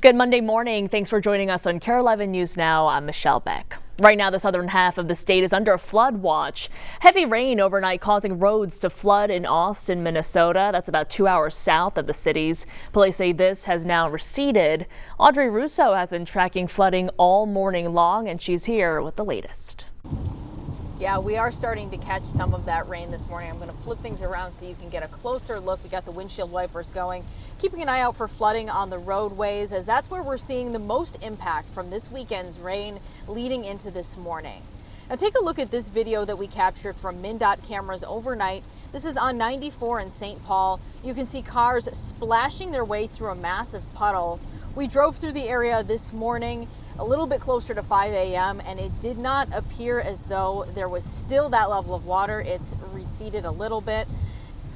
Good Monday morning. Thanks for joining us on KARE 11 News Now. I'm Michelle Beck. Right now, the southern half of the state is under a flood watch. Heavy rain overnight causing roads to flood in Austin, Minnesota. That's about 2 hours south of the cities. Police say this has now receded. Audrey Russo has been tracking flooding all morning long, and she's here with the latest. Yeah, we are starting to catch some of that rain this morning. I'm going to flip things around so you can get a closer look. We got the windshield wipers going, keeping an eye out for flooding on the roadways, as that's where we're seeing the most impact from this weekend's rain leading into this morning. Now take a look at this video that we captured from MnDOT cameras overnight. This is on 94 in St. Paul. You can see cars splashing their way through a massive puddle. We drove through the area this morning a little bit closer to 5 a.m. and it did not appear as though there was still that level of water. It's receded a little bit.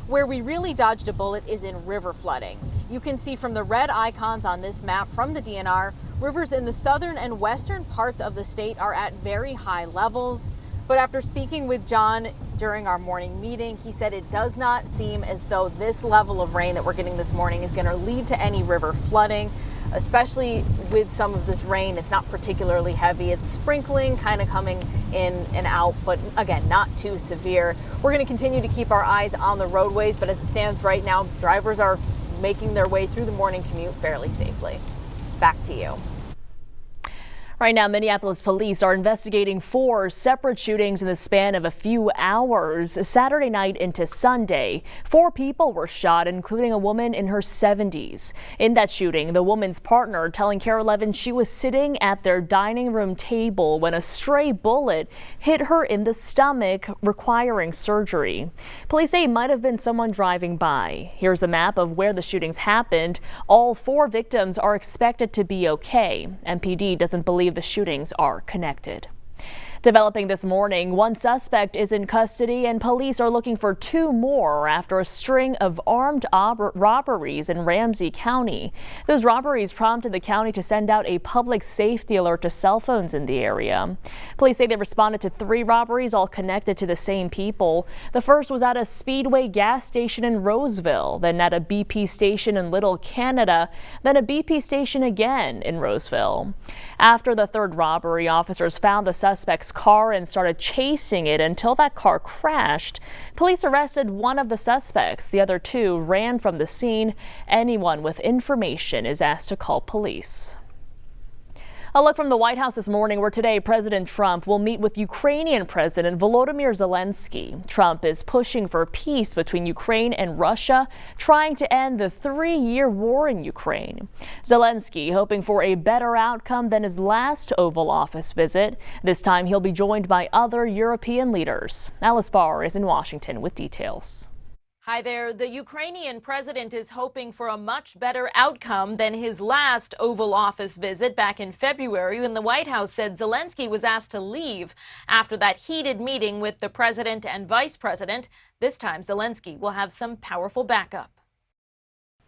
Where we really dodged a bullet is in river flooding. You can see from the red icons on this map from the DNR, rivers in the southern and western parts of the state are at very high levels. But after speaking with John during our morning meeting, he said it does not seem as though this level of rain that we're getting this morning is going to lead to any river flooding. Especially with some of this rain, it's not particularly heavy. It's sprinkling, kind of coming in and out, but again, not too severe. We're going to continue to keep our eyes on the roadways, but as it stands right now, drivers are making their way through the morning commute fairly safely. Back to you. Right now, Minneapolis police are investigating 4 separate shootings in the span of a few hours, Saturday night into Sunday. 4 people were shot, including a woman in her 70s. In that shooting, the woman's partner telling KARE 11 she was sitting at their dining room table when a stray bullet hit her in the stomach, requiring surgery. Police say it might have been someone driving by. Here's a map of where the shootings happened. All 4 victims are expected to be okay. MPD doesn't believe the shootings are connected. Developing this morning, 1 suspect is in custody and police are looking for 2 more after a string of armed robberies in Ramsey County. Those robberies prompted the county to send out a public safety alert to cell phones in the area. Police say they responded to 3 robberies, all connected to the same people. The first was at a Speedway gas station in Roseville, then at a BP station in Little Canada, then a BP station again in Roseville. After the 3rd robbery, officers found the suspect's car and started chasing it until that car crashed. Police arrested 1 of the suspects. The other 2 ran from the scene. Anyone with information is asked to call police. A look from the White House this morning, where today President Trump will meet with Ukrainian President Volodymyr Zelensky. Trump is pushing for peace between Ukraine and Russia, trying to end the 3-year war in Ukraine. Zelensky hoping for a better outcome than his last Oval Office visit. This time he'll be joined by other European leaders. Alice Barr is in Washington with details. Hi there. The Ukrainian president is hoping for a much better outcome than his last Oval Office visit back in February, when the White House said Zelensky was asked to leave after that heated meeting with the president and vice president. This time, Zelensky will have some powerful backup.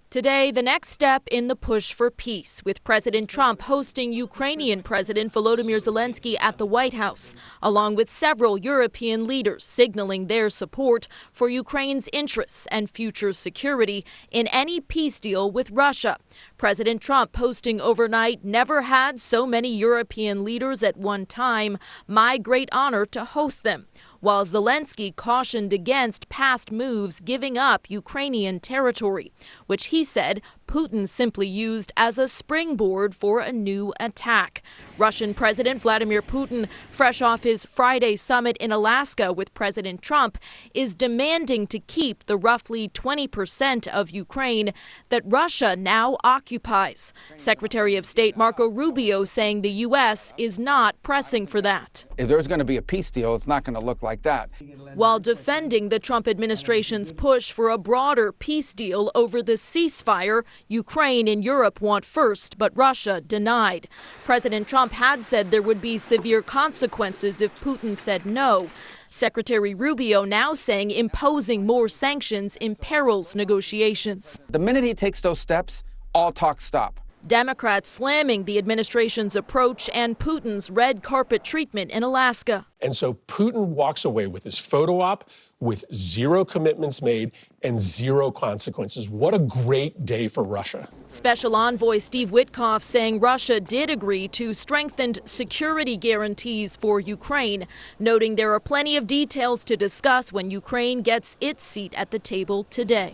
Today, the next step in the push for peace, with President Trump hosting Ukrainian President Volodymyr Zelensky at the White House, along with several European leaders signaling their support for Ukraine's interests and future security in any peace deal with Russia. President Trump posting overnight, "Never had so many European leaders at one time. My great honor to host them," while Zelensky cautioned against past moves giving up Ukrainian territory, which he said Putin simply used as a springboard for a new attack. Russian President Vladimir Putin, fresh off his Friday summit in Alaska with President Trump, is demanding to keep the roughly 20% of Ukraine that Russia now occupies. Secretary of State Marco Rubio saying the U.S. is not pressing for that. If there's going to be a peace deal, it's not going to look like that. While defending the Trump administration's push for a broader peace deal over the ceasefire Ukraine and Europe want first, but Russia denied. President Trump had said there would be severe consequences if Putin said no. Secretary Rubio now saying imposing more sanctions imperils negotiations. The minute he takes those steps, all talk stop. Democrats slamming the administration's approach and Putin's red carpet treatment in Alaska. And so Putin walks away with his photo op with zero commitments made and zero consequences. What a great day for Russia. Special Envoy Steve Witkoff saying Russia did agree to strengthened security guarantees for Ukraine, noting there are plenty of details to discuss when Ukraine gets its seat at the table today.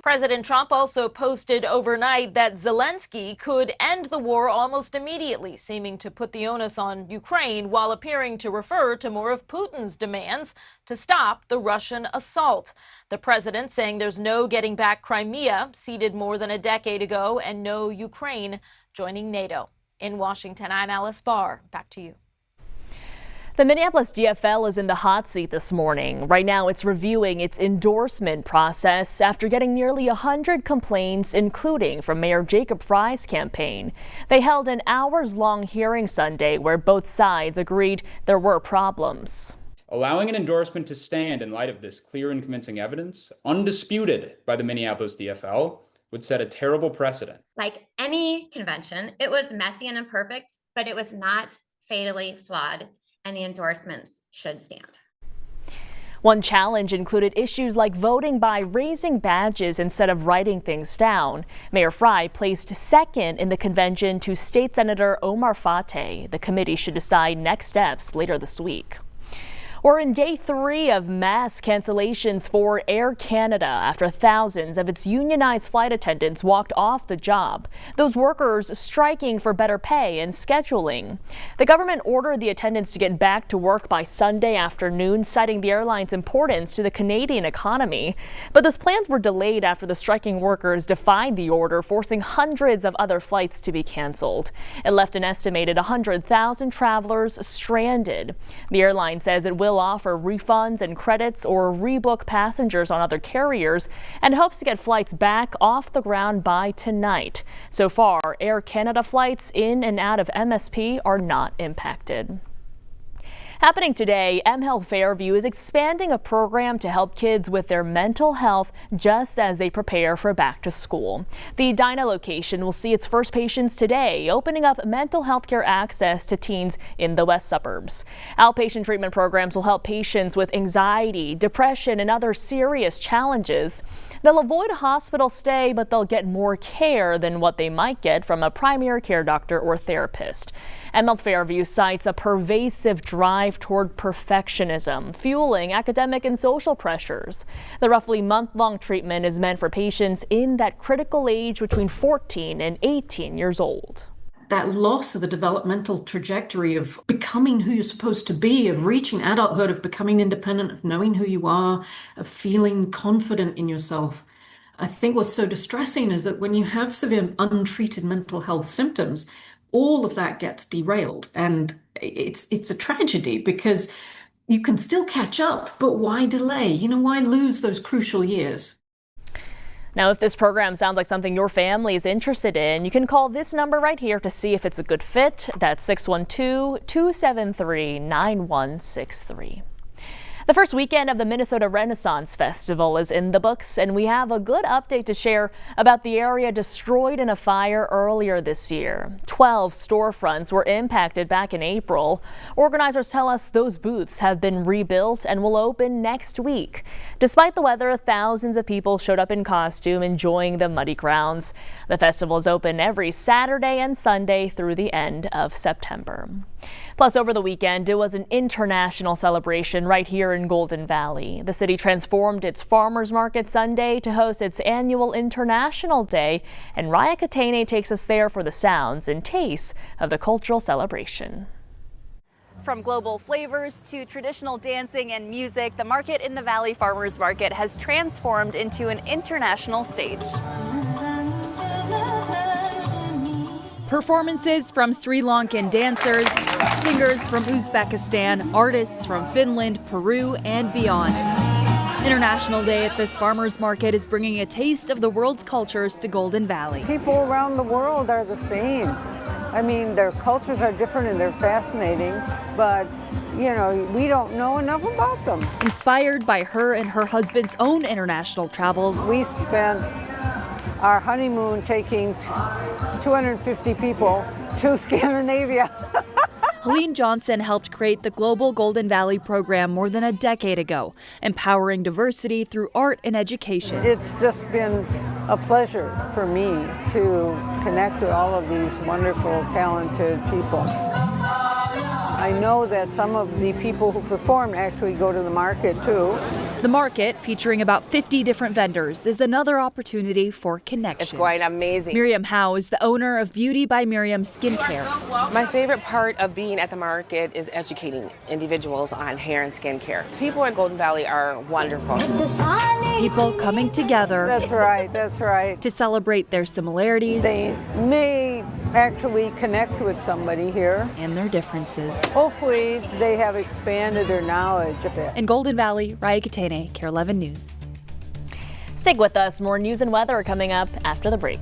President Trump also posted overnight that Zelensky could end the war almost immediately, seeming to put the onus on Ukraine while appearing to refer to more of Putin's demands to stop the Russian assault. The president saying there's no getting back Crimea, ceded more than a decade ago, and no Ukraine joining NATO. In Washington, I'm Alice Barr. Back to you. The Minneapolis DFL is in the hot seat this morning. Right now, it's reviewing its endorsement process after getting nearly 100 complaints, including from Mayor Jacob Frey's campaign. They held an hours-long hearing Sunday where both sides agreed there were problems. Allowing an endorsement to stand in light of this clear and convincing evidence, undisputed by the Minneapolis DFL, would set a terrible precedent. Like any convention, it was messy and imperfect, but it was not fatally flawed, and the endorsements should stand. One challenge included issues like voting by raising badges instead of writing things down. Mayor Frey placed second in the convention to State Senator Omar Fateh. The committee should decide next steps later this week. We're in day 3 of mass cancellations for Air Canada after thousands of its unionized flight attendants walked off the job. Those workers striking for better pay and scheduling. The government ordered the attendants to get back to work by Sunday afternoon, citing the airline's importance to the Canadian economy. But those plans were delayed after the striking workers defied the order, forcing hundreds of other flights to be canceled. It left an estimated 100,000 travelers stranded. The airline says it will offer refunds and credits or rebook passengers on other carriers and hopes to get flights back off the ground by tonight. So far, Air Canada flights in and out of MSP are not impacted. Happening today, mHealth Fairview is expanding a program to help kids with their mental health just as they prepare for back to school. The Edina location will see its first patients today, opening up mental health care access to teens in the west suburbs. Outpatient treatment programs will help patients with anxiety, depression, and other serious challenges. They'll avoid a hospital stay, but they'll get more care than what they might get from a primary care doctor or therapist. mHealth Fairview cites a pervasive drive toward perfectionism, fueling academic and social pressures. The roughly month-long treatment is meant for patients in that critical age between 14 and 18 years old. That loss of the developmental trajectory of becoming who you're supposed to be, of reaching adulthood, of becoming independent, of knowing who you are, of feeling confident in yourself. I think what's so distressing is that when you have severe untreated mental health symptoms, all of that gets derailed. And it's a tragedy because you can still catch up, but why delay? Why lose those crucial years? Now, if this program sounds like something your family is interested in, you can call this number right here to see if it's a good fit. That's 612-273-9163. The first weekend of the Minnesota Renaissance Festival is in the books, and we have a good update to share about the area destroyed in a fire earlier this year. 12 storefronts were impacted back in April. Organizers tell us those booths have been rebuilt and will open next week. Despite the weather, thousands of people showed up in costume enjoying the muddy grounds. The festival is open every Saturday and Sunday through the end of September. Plus, over the weekend, it was an international celebration right here in Golden Valley. The city transformed its farmers market Sunday to host its annual International Day, and Raya Katene takes us there for the sounds and tastes of the cultural celebration. From global flavors to traditional dancing and music, the market in the Valley Farmers Market has transformed into an international stage. Performances from Sri Lankan dancers, singers from Uzbekistan, artists from Finland, Peru, and beyond. International Day at this farmers market is bringing a taste of the world's cultures to Golden Valley. People around the world are the same. I mean, their cultures are different and they're fascinating, but we don't know enough about them. Inspired by her and her husband's own international travels, we spent our honeymoon taking 250 people to Scandinavia. Helene Johnson helped create the Global Golden Valley program more than a decade ago, empowering diversity through art and education. It's just been a pleasure for me to connect with all of these wonderful, talented people. I know that some of the people who perform actually go to the market too. The market, featuring about 50 different vendors, is another opportunity for connection. It's quite amazing. Miriam Howe is the owner of Beauty by Miriam Skincare. My favorite part of being at the market is educating individuals on hair and skincare. People in Golden Valley are wonderful. People coming together. That's right, that's right. To celebrate their similarities. They may actually connect with somebody here. And their differences. Hopefully they have expanded their knowledge a bit. In Golden Valley, Raya Katene, KARE 11 News. Stick with us. More news and weather coming up after the break.